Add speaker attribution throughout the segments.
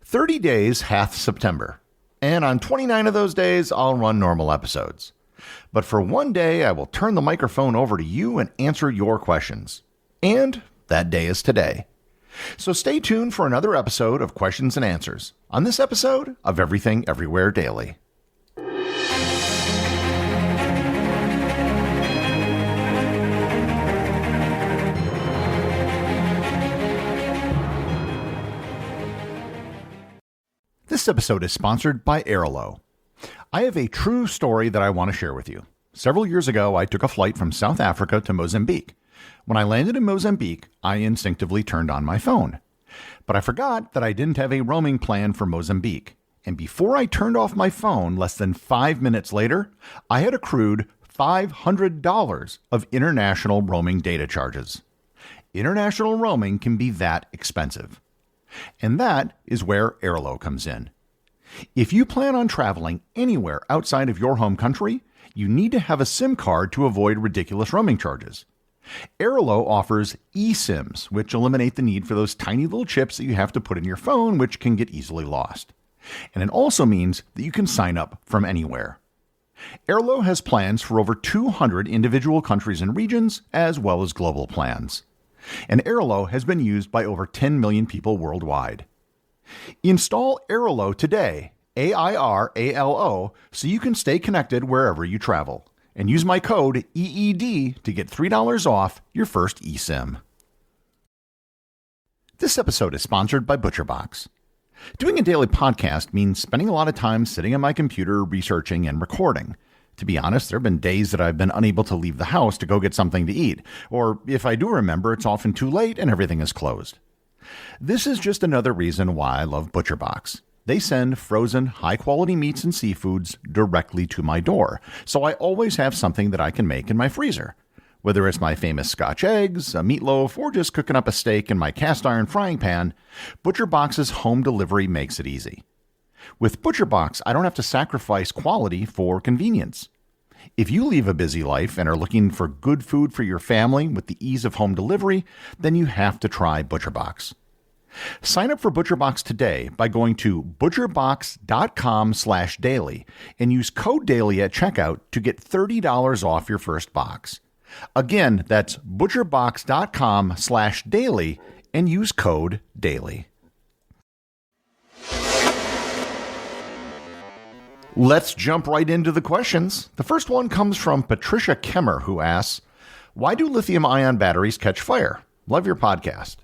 Speaker 1: 30 days hath September, and on 29 of those days I'll run normal episodes. But for one day I will turn the microphone over to you and answer your questions. And that day is today. So stay tuned for another episode of Questions and Answers on this episode of Everything Everywhere Daily. This episode is sponsored by Airlo. I have a true story that I want to share with you. Several years ago, I took a flight from South Africa to Mozambique. When I landed in Mozambique, I instinctively turned on my phone. But I forgot that I didn't have a roaming plan for Mozambique. And before I turned off my phone, less than 5 minutes later, I had accrued $500 of international roaming data charges. International roaming can be that expensive. And that is where Airlo comes in. If you plan on traveling anywhere outside of your home country, you need to have a SIM card to avoid ridiculous roaming charges. Airlo offers eSIMs, which eliminate the need for those tiny little chips that you have to put in your phone, which can get easily lost. And it also means that you can sign up from anywhere. Airlo has plans for over 200 individual countries and regions, as well as global plans. And Airlo has been used by over 10 million people worldwide. Install Airlo today, AIRALO, so you can stay connected wherever you travel. And use my code EED to get $3 off your first eSIM. This episode is sponsored by ButcherBox. Doing a daily podcast means spending a lot of time sitting at my computer researching and recording. To be honest, there have been days that I've been unable to leave the house to go get something to eat, or if I do remember, it's often too late and everything is closed. This is just another reason why I love ButcherBox. They send frozen, high-quality meats and seafoods directly to my door, so I always have something that I can make in my freezer. Whether it's my famous Scotch eggs, a meatloaf, or just cooking up a steak in my cast-iron frying pan, ButcherBox's home delivery makes it easy. With ButcherBox, I don't have to sacrifice quality for convenience. If you leave a busy life and are looking for good food for your family with the ease of home delivery, then you have to try ButcherBox. Sign up for ButcherBox today by going to butcherbox.com/daily and use code DAILY at checkout to get $30 off your first box. Again, that's butcherbox.com/daily and use code DAILY. Let's jump right into the questions. The first one comes from Patricia Kemmer, who asks, why do lithium-ion batteries catch fire? Love your podcast.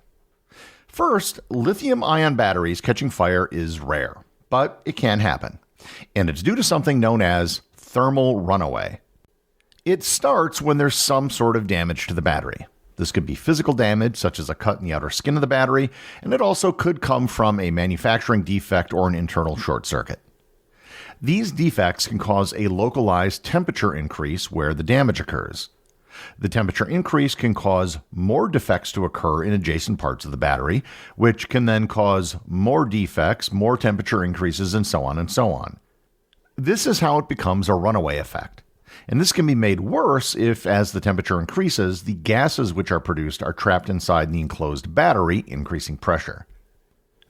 Speaker 1: First, lithium-ion batteries catching fire is rare, but it can happen. And it's due to something known as thermal runaway. It starts when there's some sort of damage to the battery. This could be physical damage, such as a cut in the outer skin of the battery, and it also could come from a manufacturing defect or an internal short circuit. These defects can cause a localized temperature increase where the damage occurs. The temperature increase can cause more defects to occur in adjacent parts of the battery, which can then cause more defects, more temperature increases, and so on and so on. This is how it becomes a runaway effect. And this can be made worse if, as the temperature increases, the gases which are produced are trapped inside the enclosed battery, increasing pressure.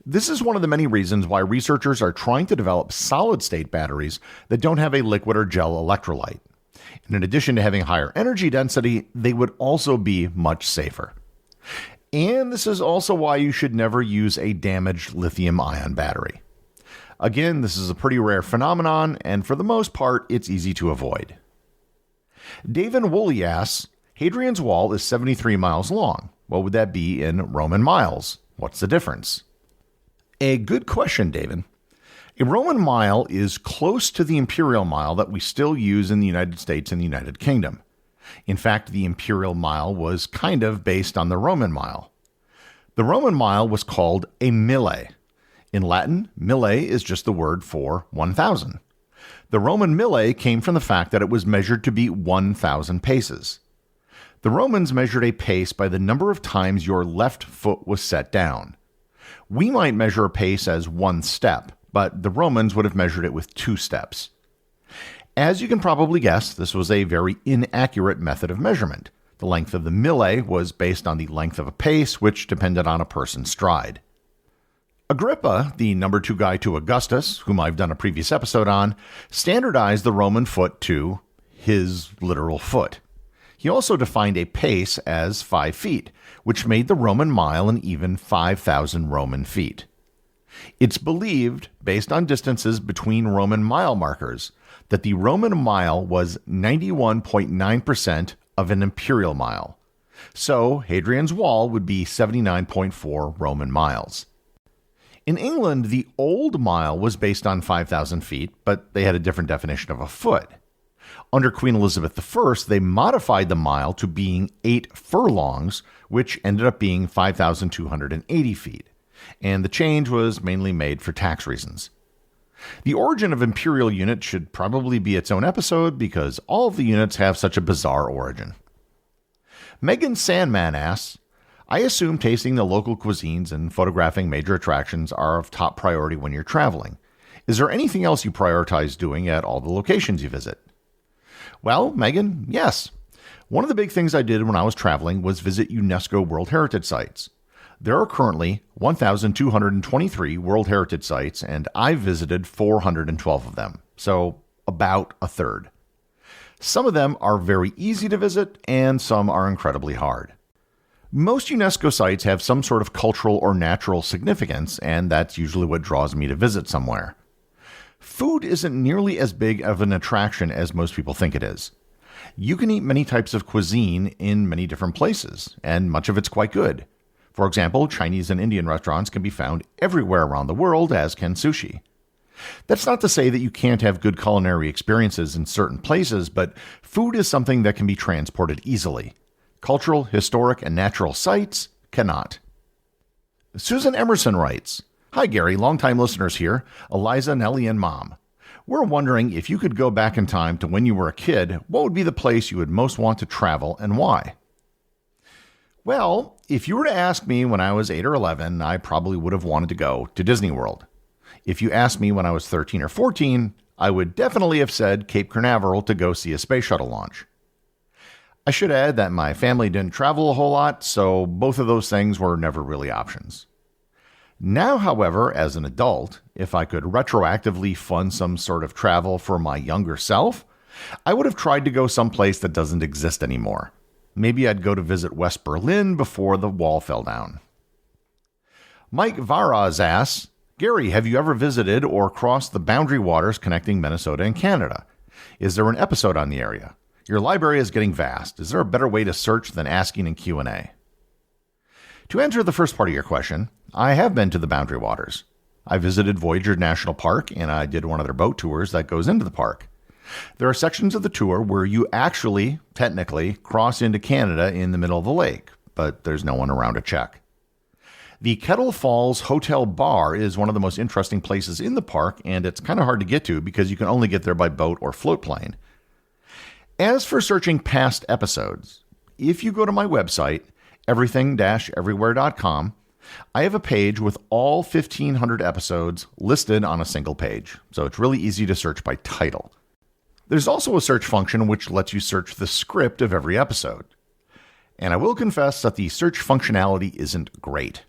Speaker 1: This is one of the many reasons why researchers are trying to develop solid-state batteries that don't have a liquid or gel electrolyte. And in addition to having higher energy density, they would also be much safer. And this is also why you should never use a damaged lithium-ion battery. Again, this is a pretty rare phenomenon, and for the most part, it's easy to avoid. David Woolley asks, Hadrian's Wall is 73 miles long. What would that be in Roman miles? What's the difference? A good question, David. A Roman mile is close to the imperial mile that we still use in the United States and the United Kingdom. In fact, the imperial mile was kind of based on the Roman mile. The Roman mile was called a mille. In Latin, mille is just the word for 1,000. The Roman mille came from the fact that it was measured to be 1,000 paces. The Romans measured a pace by the number of times your left foot was set down. We might measure a pace as one step, but the Romans would have measured it with 2 steps. As you can probably guess, this was a very inaccurate method of measurement. The length of the mille was based on the length of a pace, which depended on a person's stride. Agrippa, the number 2 guy to Augustus, whom I've done a previous episode on, standardized the Roman foot to his literal foot. He also defined a pace as 5 feet, which made the Roman mile an even 5,000 Roman feet. It's believed, based on distances between Roman mile markers, that the Roman mile was 91.9% of an imperial mile. So Hadrian's Wall would be 79.4 Roman miles. In England, the old mile was based on 5,000 feet, but they had a different definition of a foot. Under Queen Elizabeth I, they modified the mile to being 8 furlongs, which ended up being 5,280 feet. And the change was mainly made for tax reasons. The origin of imperial units should probably be its own episode because all of the units have such a bizarre origin. Megan Sandman asks, I assume tasting the local cuisines and photographing major attractions are of top priority when you're traveling. Is there anything else you prioritize doing at all the locations you visit? Well, Megan, yes. One of the big things I did when I was traveling was visit UNESCO World Heritage Sites. There are currently 1,223 World Heritage Sites, and I've visited 412 of them, so about a third. Some of them are very easy to visit, and some are incredibly hard. Most UNESCO sites have some sort of cultural or natural significance, and that's usually what draws me to visit somewhere. Food isn't nearly as big of an attraction as most people think it is. You can eat many types of cuisine in many different places, and much of it's quite good. For example, Chinese and Indian restaurants can be found everywhere around the world, as can sushi. That's not to say that you can't have good culinary experiences in certain places, but food is something that can be transported easily. Cultural, historic, and natural sites cannot. Susan Emerson writes, Hi Gary, longtime listeners here, Eliza, Nellie, and Mom. We're wondering if you could go back in time to when you were a kid, what would be the place you would most want to travel and why? Well, if you were to ask me when I was 8 or 11, I probably would have wanted to go to Disney World. If you asked me when I was 13 or 14, I would definitely have said Cape Canaveral to go see a space shuttle launch. I should add that my family didn't travel a whole lot, so both of those things were never really options. Now, however, as an adult, if I could retroactively fund some sort of travel for my younger self, I would have tried to go someplace that doesn't exist anymore. Maybe I'd go to visit West Berlin before the wall fell down. Mike Varaz asks, Gary, have you ever visited or crossed the boundary waters connecting Minnesota and Canada? Is there an episode on the area? Your library is getting vast. Is there a better way to search than asking in Q&A? To answer the first part of your question, I have been to the boundary waters. I visited Voyager National Park, and I did one of their boat tours that goes into the park. There are sections of the tour where you actually, technically, cross into Canada in the middle of the lake, but there's no one around to check. The Kettle Falls Hotel Bar is one of the most interesting places in the park, and it's kind of hard to get to because you can only get there by boat or float plane. As for searching past episodes, if you go to my website, everything-everywhere.com, I have a page with all 1,500 episodes listed on a single page, so it's really easy to search by title. There's also a search function which lets you search the script of every episode. And I will confess that the search functionality isn't great.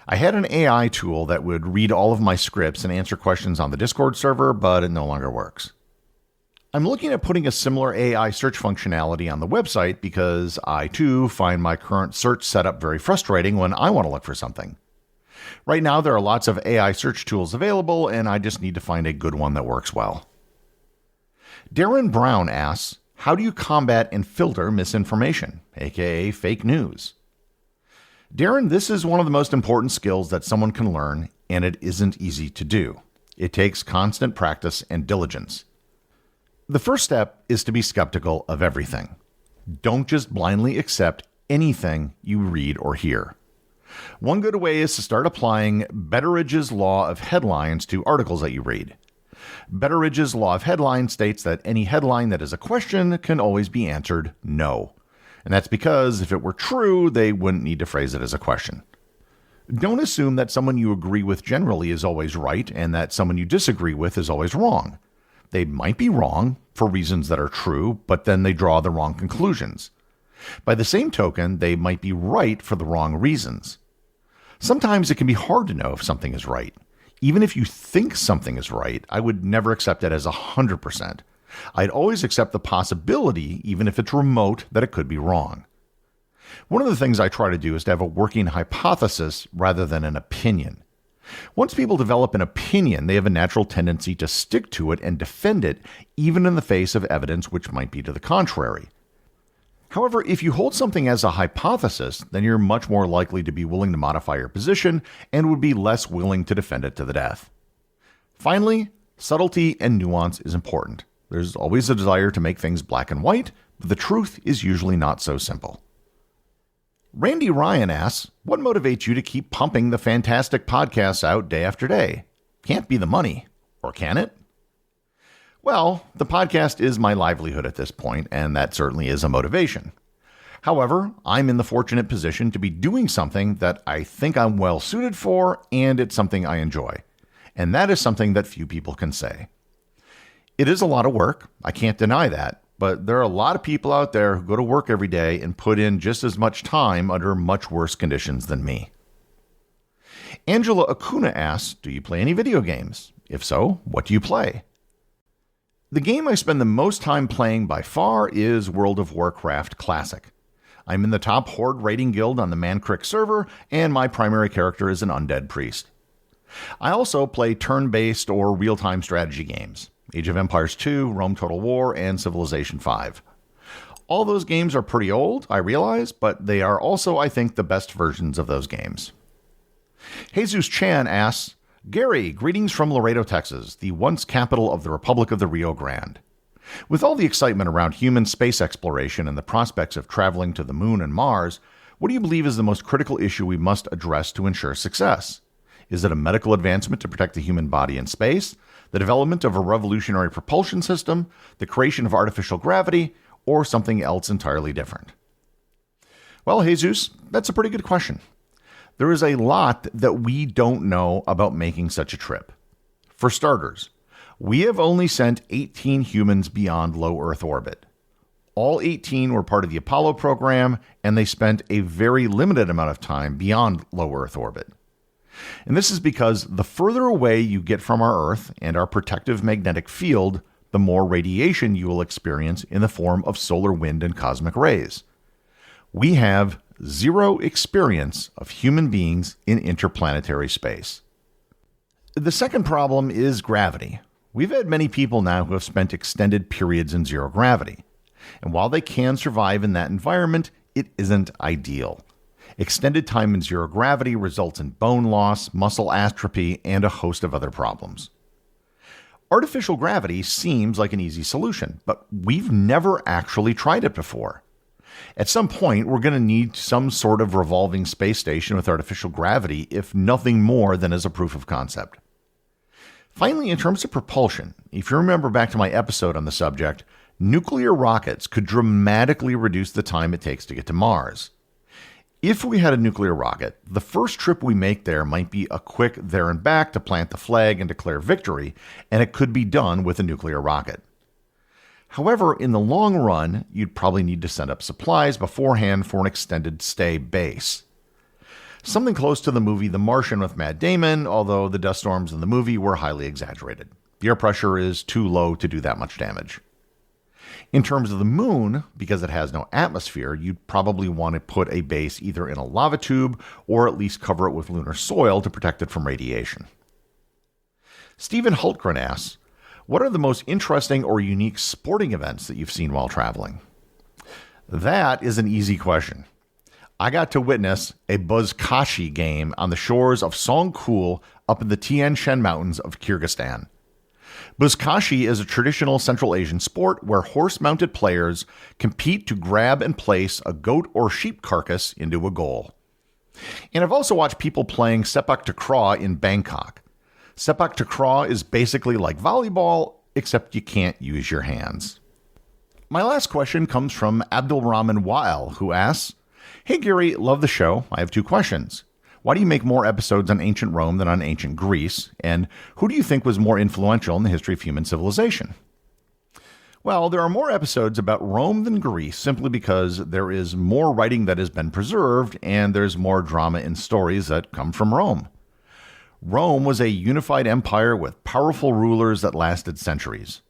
Speaker 1: I had an AI tool that would read all of my scripts and answer questions on the Discord server, but it no longer works. I'm looking at putting a similar AI search functionality on the website because I, too, find my current search setup very frustrating when I want to look for something. Right now, there are lots of AI search tools available, and I just need to find a good one that works well. Darren Brown asks, how do you combat and filter misinformation, aka fake news? Darren, this is one of the most important skills that someone can learn, and it isn't easy to do. It takes constant practice and diligence. The first step is to be skeptical of everything. Don't just blindly accept anything you read or hear. One good way is to start applying Betteridge's Law of Headlines to articles that you read. Betteridge's Law of Headlines states that any headline that is a question can always be answered no. And that's because if it were true, they wouldn't need to phrase it as a question. Don't assume that someone you agree with generally is always right and that someone you disagree with is always wrong. They might be wrong for reasons that are true, but then they draw the wrong conclusions. By the same token, they might be right for the wrong reasons. Sometimes it can be hard to know if something is right. Even if you think something is right, I would never accept it as 100%. I'd always accept the possibility, even if it's remote, that it could be wrong. One of the things I try to do is to have a working hypothesis rather than an opinion. Once people develop an opinion, they have a natural tendency to stick to it and defend it, even in the face of evidence which might be to the contrary. However, if you hold something as a hypothesis, then you're much more likely to be willing to modify your position and would be less willing to defend it to the death. Finally, subtlety and nuance is important. There's always a desire to make things black and white, but the truth is usually not so simple. Randy Ryan asks, what motivates you to keep pumping the fantastic podcasts out day after day? Can't be the money, or can it? Well, the podcast is my livelihood at this point, and that certainly is a motivation. However, I'm in the fortunate position to be doing something that I think I'm well suited for, and it's something I enjoy. And that is something that few people can say. It is a lot of work, I can't deny that, but there are a lot of people out there who go to work every day and put in just as much time under much worse conditions than me. Angela Acuna asks, do you play any video games? If so, what do you play? The game I spend the most time playing by far is World of Warcraft Classic. I'm in the top Horde raiding guild on the Mancrick server, and my primary character is an undead priest. I also play turn-based or real-time strategy games. Age of Empires 2, Rome Total War, and Civilization 5. All those games are pretty old, I realize, but they are also, I think, the best versions of those games. Jesus Chan asks, Gary, greetings from Laredo, Texas, the once capital of the Republic of the Rio Grande. With all the excitement around human space exploration and the prospects of traveling to the moon and Mars, what do you believe is the most critical issue we must address to ensure success? Is it a medical advancement to protect the human body in space, the development of a revolutionary propulsion system, the creation of artificial gravity, or something else entirely different? Well, Jesus, that's a pretty good question. There is a lot that we don't know about making such a trip. For starters, we have only sent 18 humans beyond low Earth orbit. All 18 were part of the Apollo program, and they spent a very limited amount of time beyond low Earth orbit. And this is because the further away you get from our Earth and our protective magnetic field, the more radiation you will experience in the form of solar wind and cosmic rays. We have zero experience of human beings in interplanetary space. The second problem is gravity. We've had many people now who have spent extended periods in zero gravity. And while they can survive in that environment, it isn't ideal. Extended time in zero gravity results in bone loss, muscle atrophy, and a host of other problems. Artificial gravity seems like an easy solution, but we've never actually tried it before. At some point, we're going to need some sort of revolving space station with artificial gravity, if nothing more than as a proof of concept. Finally, in terms of propulsion, if you remember back to my episode on the subject, nuclear rockets could dramatically reduce the time it takes to get to Mars. If we had a nuclear rocket, the first trip we make there might be a quick there and back to plant the flag and declare victory, and it could be done with a nuclear rocket. However, in the long run, you'd probably need to send up supplies beforehand for an extended stay base. Something close to the movie The Martian with Matt Damon, although the dust storms in the movie were highly exaggerated. The air pressure is too low to do that much damage. In terms of the moon, because it has no atmosphere, you'd probably want to put a base either in a lava tube or at least cover it with lunar soil to protect it from radiation. Stephen Hultgren asks, what are the most interesting or unique sporting events that you've seen while traveling? That is an easy question. I got to witness a buzkashi game on the shores of Songkhul up in the Tian Shan Mountains of Kyrgyzstan. Buzkashi is a traditional Central Asian sport where horse-mounted players compete to grab and place a goat or sheep carcass into a goal. And I've also watched people playing sepak takraw in Bangkok. Sepak takraw is basically like volleyball, except you can't use your hands. My last question comes from Abdulrahman Wael, who asks, Hey Gary, love the show. I have two questions. Why do you make more episodes on ancient Rome than on ancient Greece? And who do you think was more influential in the history of human civilization? Well, there are more episodes about Rome than Greece simply because there is more writing that has been preserved and there's more drama in stories that come from Rome. Rome was a unified empire with powerful rulers that lasted centuries.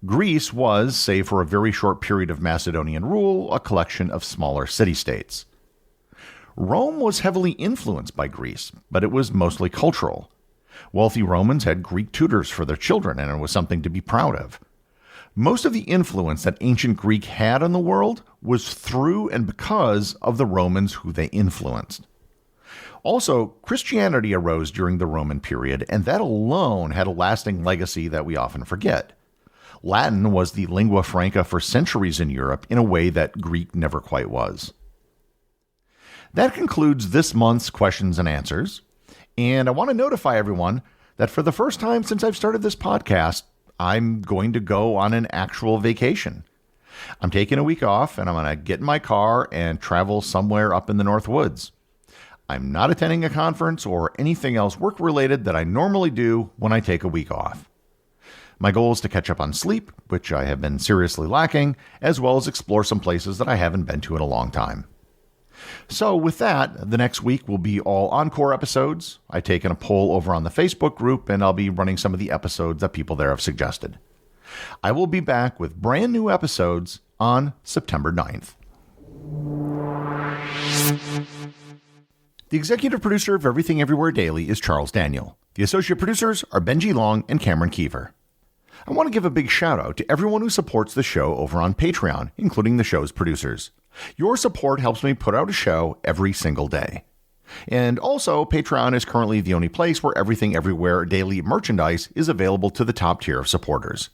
Speaker 1: Greece was, save for a very short period of Macedonian rule, a collection of smaller city-states. Rome was heavily influenced by Greece, but it was mostly cultural. Wealthy Romans had Greek tutors for their children, and it was something to be proud of. Most of the influence that ancient Greek had on the world was through and because of the Romans who they influenced. Also, Christianity arose during the Roman period, and that alone had a lasting legacy that we often forget. Latin was the lingua franca for centuries in Europe in a way that Greek never quite was. That concludes this month's questions and answers, and I want to notify everyone that for the first time since I've started this podcast, I'm going to go on an actual vacation. I'm taking a week off, and I'm going to get in my car and travel somewhere up in the North Woods. I'm not attending a conference or anything else work-related that I normally do when I take a week off. My goal is to catch up on sleep, which I have been seriously lacking, as well as explore some places that I haven't been to in a long time. So with that, the next week will be all encore episodes. I've taken a poll over on the Facebook group, and I'll be running some of the episodes that people there have suggested. I will be back with brand new episodes on September 9th. The executive producer of Everything Everywhere Daily is Charles Daniel. The associate producers are Benji Long and Cameron Kieffer. I want to give a big shout out to everyone who supports the show over on Patreon, including the show's producers. Your support helps me put out a show every single day. And also, Patreon is currently the only place where Everything Everywhere Daily merchandise is available to the top tier of supporters.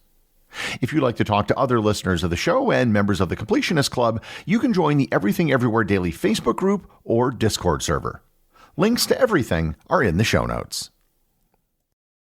Speaker 1: If you'd like to talk to other listeners of the show and members of the Completionist Club, you can join the Everything Everywhere Daily Facebook group or Discord server. Links to everything are in the show notes.